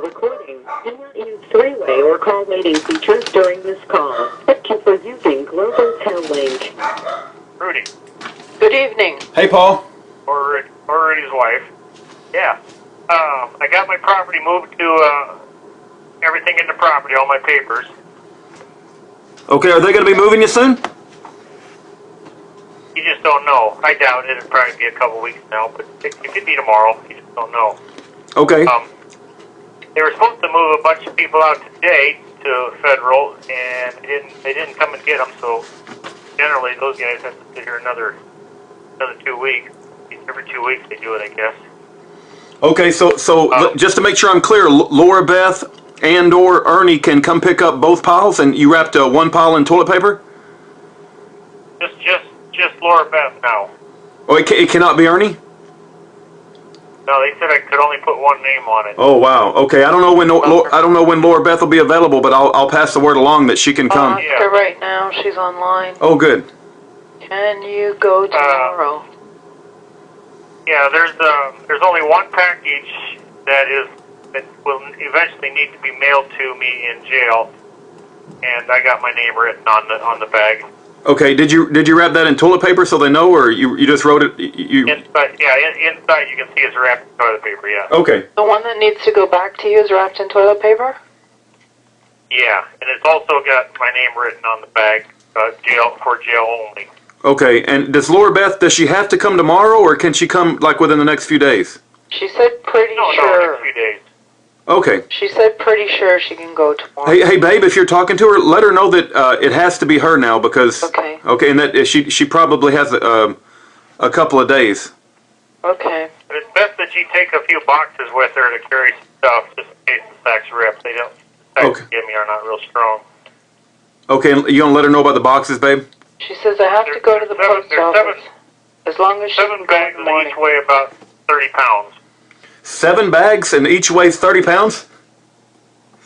Recording. Do not use three-way or call waiting features during this call. Thank you for using Global Tel-Link. Rudy. Good evening. Hey, Paul. Or Rudy's wife. Yeah. I got my property moved to, everything in the property, all my papers. Okay, are they going to be moving you soon? You just don't know. I doubt it. It'll probably be a couple weeks now, but it could be tomorrow. You just don't know. Okay. They were supposed to move a bunch of people out today to Federal, and they didn't come and get them, so generally those guys have to sit here another 2 weeks. Every 2 weeks they do it, I guess. Okay, so just to make sure I'm clear, Laura Beth and or Ernie can come pick up both piles, and you wrapped one pile in toilet paper? Just Laura Beth now. Oh, it cannot be Ernie? No, they said I could only put one name on it. Oh wow. Okay, I don't know when Laura Beth will be available, but I'll pass the word along that she can come. Ask her right now. She's online. Oh, good. Can you go tomorrow? Yeah, there's only one package that will eventually need to be mailed to me in jail, and I got my name written on the bag. Okay, did you wrap that in toilet paper so they know, or you just wrote it? Inside, yeah, inside you can see it's wrapped in toilet paper. Yeah. Okay. The one that needs to go back to you is wrapped in toilet paper? Yeah, and it's also got my name written on the bag, jail only. Okay, and does Laura Beth, does she have to come tomorrow, or can she come like within the next few days? She said pretty No, sure. next few days. Okay. She said pretty sure she can go tomorrow. Hey, babe, if you're talking to her, let her know that it has to be her now because. Okay. Okay, and that she probably has a couple of days. Okay. But it's best that you take a few boxes with her to carry stuff just in case the sacks rip. The sacks they give me are not real strong. Okay, and you gonna let her know about the boxes, babe? She says I have to go to the post office. As long as she can 7 go bags in the morning. each weigh about 30 pounds. 7 bags and each weighs 30 pounds?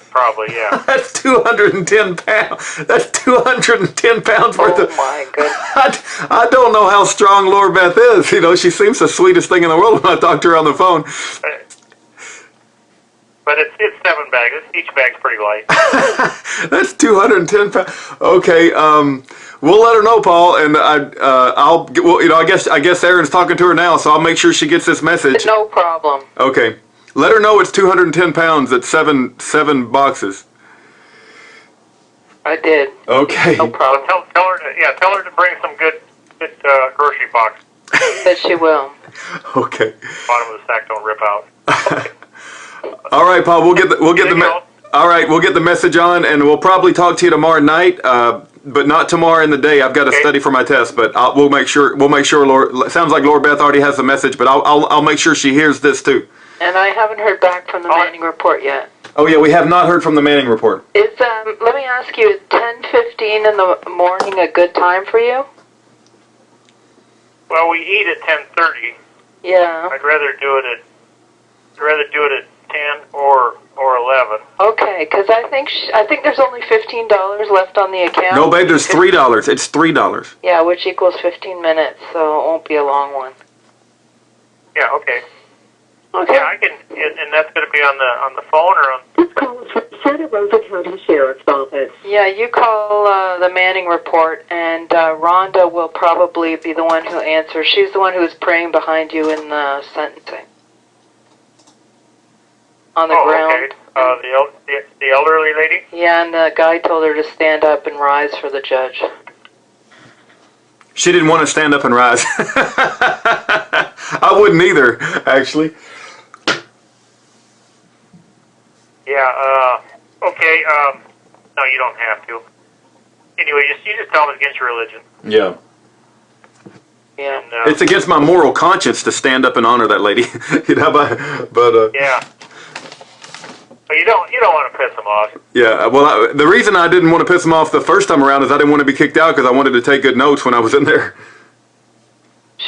Probably, yeah. That's 210 pounds. That's 210 pounds worth of. Oh my goodness. I don't know how strong Laura Beth is. You know, she seems the sweetest thing in the world when I talk to her on the phone. But it's 7 bags. Each bag's pretty light. That's 210 pounds. Okay, we'll let her know, Paul, and I guess Aaron's talking to her now, so I'll make sure she gets this message. No problem. Okay, let her know it's 210 pounds at seven boxes. I did. Okay. No problem. Tell her to bring some good grocery box. That she will. Okay. Bottom of the sack don't rip out. Okay. All right, Paul. We'll get the message on, and we'll probably talk to you tomorrow night, but not tomorrow in the day. I've got to study for my test, but we'll make sure. Laura, sounds like Laura Beth already has the message, but I'll make sure she hears this too. And I haven't heard back from the Manning report yet. Oh yeah, we have not heard from the Manning report. Is let me ask you, is 10:15 in the morning a good time for you? Well, we eat at 10:30. Yeah. I'd rather do it at 10 or 11. Okay, because I think there's only $15 left on the account. No, babe, there's $3. It's $3. Yeah, which equals 15 minutes, so it won't be a long one. Yeah. Okay. Okay. Yeah, I can, and that's going to be on the phone or on. This call is from Santa Rosa County Sheriff's Office. Yeah, you call the Manning report, and Rhonda will probably be the one who answers. She's the one who is praying behind you in the sentencing. On the ground. Okay. The elderly lady? Yeah, and the guy told her to stand up and rise for the judge. She didn't want to stand up and rise. I wouldn't either, actually. Yeah, okay, no, you don't have to. Anyway, you just tell them it's against your religion. Yeah. Yeah. And, it's against my moral conscience to stand up and honor that lady. Yeah. But you don't want to piss them off. Yeah, well, the reason I didn't want to piss them off the first time around is I didn't want to be kicked out because I wanted to take good notes when I was in there.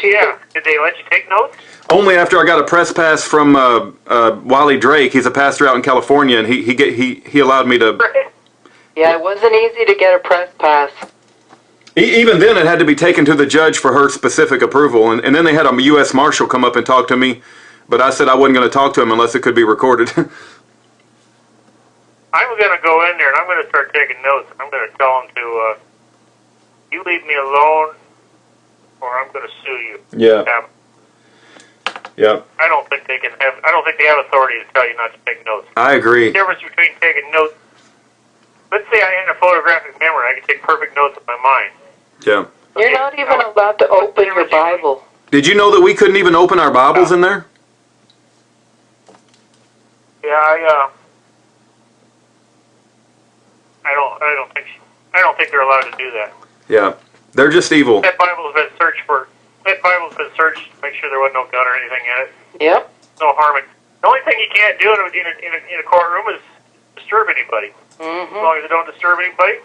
Yeah. Did they let you take notes? Only after I got a press pass from Wally Drake. He's a pastor out in California, and he allowed me to. Yeah, it wasn't easy to get a press pass. Even then, it had to be taken to the judge for her specific approval, and then they had a U.S. Marshal come up and talk to me, but I said I wasn't going to talk to him unless it could be recorded. I'm going to go in there and I'm going to start taking notes. I'm going to tell them to, you leave me alone, or I'm going to sue you. Yeah. Yeah. I don't think they have authority to tell you not to take notes. I agree. The difference between taking notes. Let's say I had a photographic memory. I could take perfect notes in my mind. Yeah. You're not even allowed to open your Bible. Did you know that we couldn't even open our Bibles in there? Yeah, I don't think they're allowed to do that. Yeah. They're just evil. That Bible's been searched to make sure there wasn't no gun or anything in it. Yep. No harm. The only thing you can't do in a courtroom is disturb anybody. Mm-hmm. As long as you don't disturb anybody.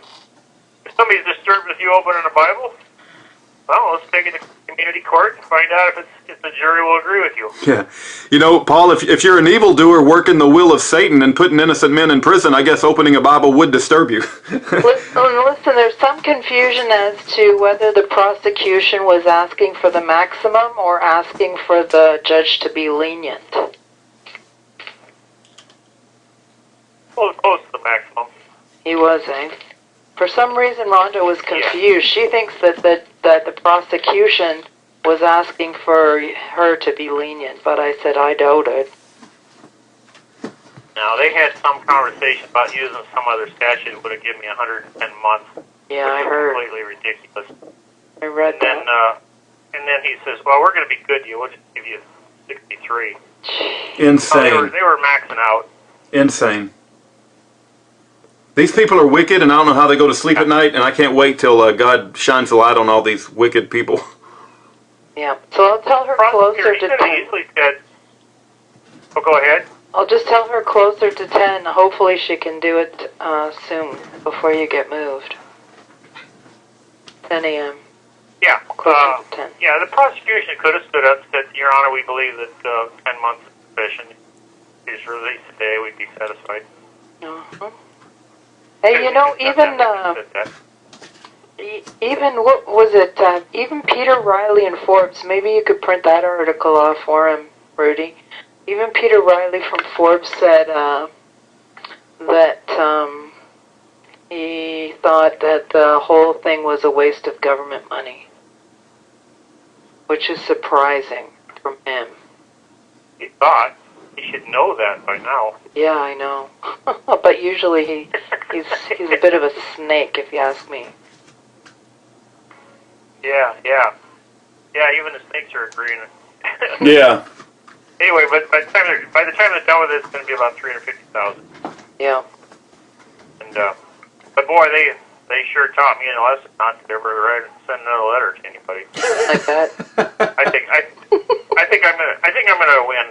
If somebody's disturbed with you opening a Bible, well, let's take it to community court and find out if the jury will agree with you. Yeah. You know, Paul, if you're an evildoer working the will of Satan and putting innocent men in prison, I guess opening a Bible would disturb you. Listen, there's some confusion as to whether the prosecution was asking for the maximum or asking for the judge to be lenient. Well, close to the maximum. He was, eh? For some reason, Rhonda was confused. She thinks that the prosecution was asking for her to be lenient, but I said I doubt it. Now, they had some conversation about using some other statute that would have given me 110 months. Yeah, I heard. Completely ridiculous. I read that. And then he says, well, we're going to be good to you. We'll just give you 63. Insane. So they were maxing out. Insane. These people are wicked, and I don't know how they go to sleep at night, and I can't wait till God shines the light on all these wicked people. Yeah, so I'll tell her closer to 10. Easily said, oh, go ahead. I'll just tell her closer to 10. Hopefully she can do it soon, before you get moved. 10 a.m. Yeah, Closer to 10. yeah, the prosecution could have stood up and said, Your Honor, we believe that 10 months is sufficient. If he's released today, we'd be satisfied. Uh-huh. Hey, you know, even what was it? Even Peter Riley in Forbes. Maybe you could print that article off for him, Rudy. Even Peter Riley from Forbes said that he thought that the whole thing was a waste of government money, which is surprising from him. He thought. He should know that by now. Yeah, I know. But usually he's a bit of a snake, if you ask me. Yeah, even the snakes are agreeing. Yeah. Anyway, but by the time they're done with it, it's going to be about 350,000. Yeah. And but boy, they sure taught me a lesson not to ever send another letter to anybody. Like that. I think I'm gonna win.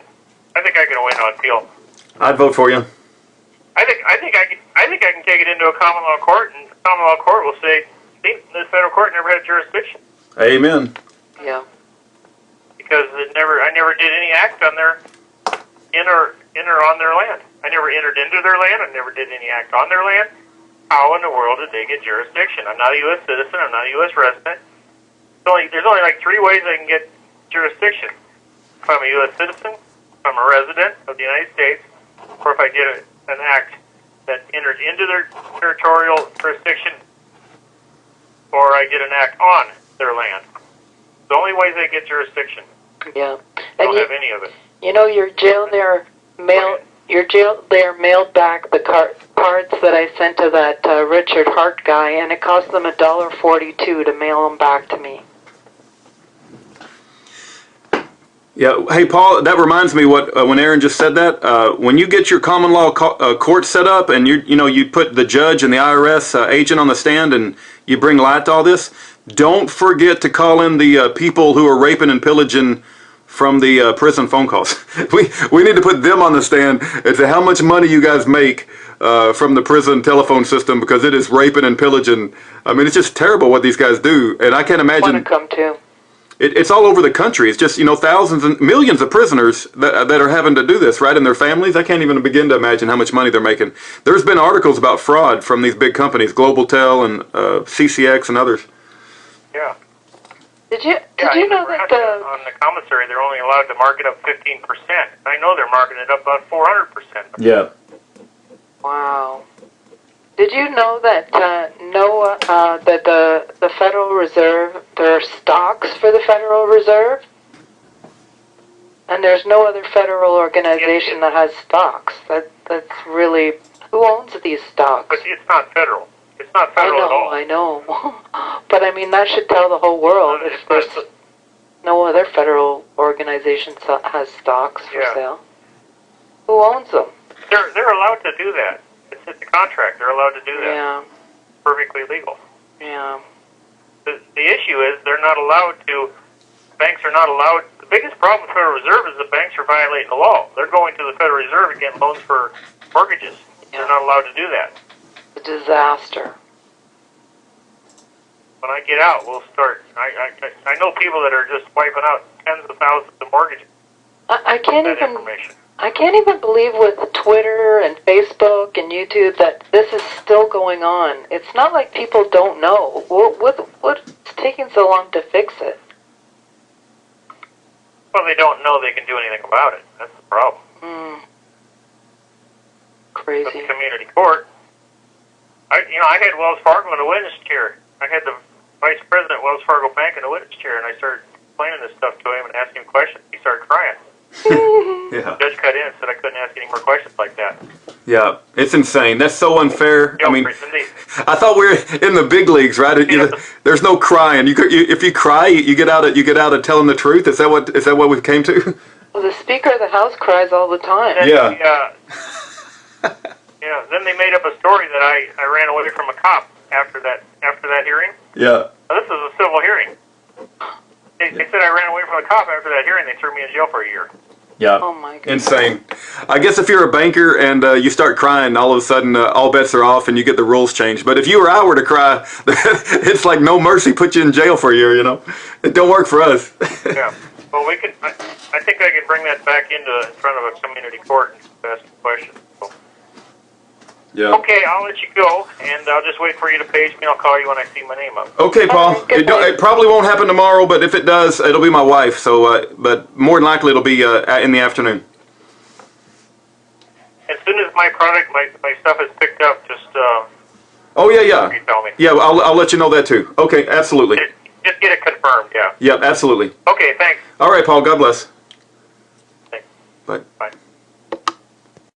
I think I can win on appeal. I'd vote for you. I think I can take it into a common law court, and the common law court will say, "See, the federal court never had jurisdiction." Amen. Yeah. Because I never did any act on their in or on their land. I never entered into their land. I never did any act on their land. How in the world did they get jurisdiction? I'm not a U.S. citizen. I'm not a U.S. resident. There's only like 3 ways I can get jurisdiction. If I'm a U.S. citizen, if I'm a resident of the United States, or if I did an act that enters into their territorial jurisdiction, or I did an act on their land. The only ways they get jurisdiction. Yeah. I don't have any of it. You know, your jail there mailed back the cards that I sent to that Richard Hart guy, and it cost them $1.42 to mail them back to me. Yeah. Hey, Paul, that reminds me when Aaron just said that. When you get your common law court set up, and you put the judge and the IRS agent on the stand, and you bring light to all this, don't forget to call in the people who are raping and pillaging from the prison phone calls. we need to put them on the stand and say how much money you guys make from the prison telephone system, because it is raping and pillaging. I mean, it's just terrible what these guys do, and I can't imagine. Want to come too? It's all over the country. It's just, thousands and millions of prisoners that are having to do this, right, and their families. I can't even begin to imagine how much money they're making. There's been articles about fraud from these big companies, Globaltel and CCX and others. Yeah. Did you know that on the commissary they're only allowed to mark it up 15%? I know they're marking it up about 400%. Yeah. Wow. Did you know that that the Federal Reserve, there are stocks for the Federal Reserve? And there's no other federal organization that has stocks. That's really, who owns these stocks? But it's not federal. It's not federal at all. I know. But I mean, that should tell the whole world if there's no other federal organization has stocks for sale. Who owns them? They're allowed to do that. It's a contract. They're allowed to do that. Yeah. Perfectly legal. Yeah. The issue is they're not allowed to. Banks are not allowed. The biggest problem with the Federal Reserve is the banks are violating the law. They're going to the Federal Reserve and getting loans for mortgages. They're not allowed to do that. A disaster. When I get out, we'll start. I know people that are just wiping out tens of thousands of mortgages. I can't That even. information. I can't even believe with Twitter and Facebook and YouTube that this is still going on. It's not like people don't know. What's taking so long to fix it? Well, they don't know they can do anything about it. That's the problem. Crazy. But the community court, I had Wells Fargo in a witness chair. I had the vice president of Wells Fargo Bank in a witness chair, and I started explaining this stuff to him and asking him questions. He started crying. Yeah. The judge cut in and said I couldn't ask any more questions like that. Yeah, it's insane. That's so unfair. Yeah, I mean, indeed. I thought we were in the big leagues, right? There's no crying. If you cry, you get out of telling the truth. Is that what we came to? Well, the Speaker of the House cries all the time. Yeah. Yeah. Then they made up a story that I ran away from a cop after that hearing. Yeah. Now, this is a civil hearing. They said I ran away from a cop after that hearing. They threw me in jail for a year. Yeah. Oh my goodness. Insane. I guess if you're a banker and you start crying, all of a sudden all bets are off and you get the rules changed. But if you or I were to cry, it's like no mercy, put you in jail for a year. It don't work for us. Yeah. Well, we can. I think I can bring that back in front of a community court and ask a question. So. Yeah. Okay, I'll let you go, and I'll just wait for you to page me. I'll call you when I see my name up. Okay, Paul. It probably won't happen tomorrow, but if it does, it'll be my wife. So, but more than likely, it'll be in the afternoon. As soon as my stuff is picked up, just Oh yeah. you tell me. Yeah, I'll let you know that too. Okay, absolutely. Just get it confirmed. Yeah. Yep, absolutely. Okay. Thanks. All right, Paul. God bless. Thanks. Bye. Bye.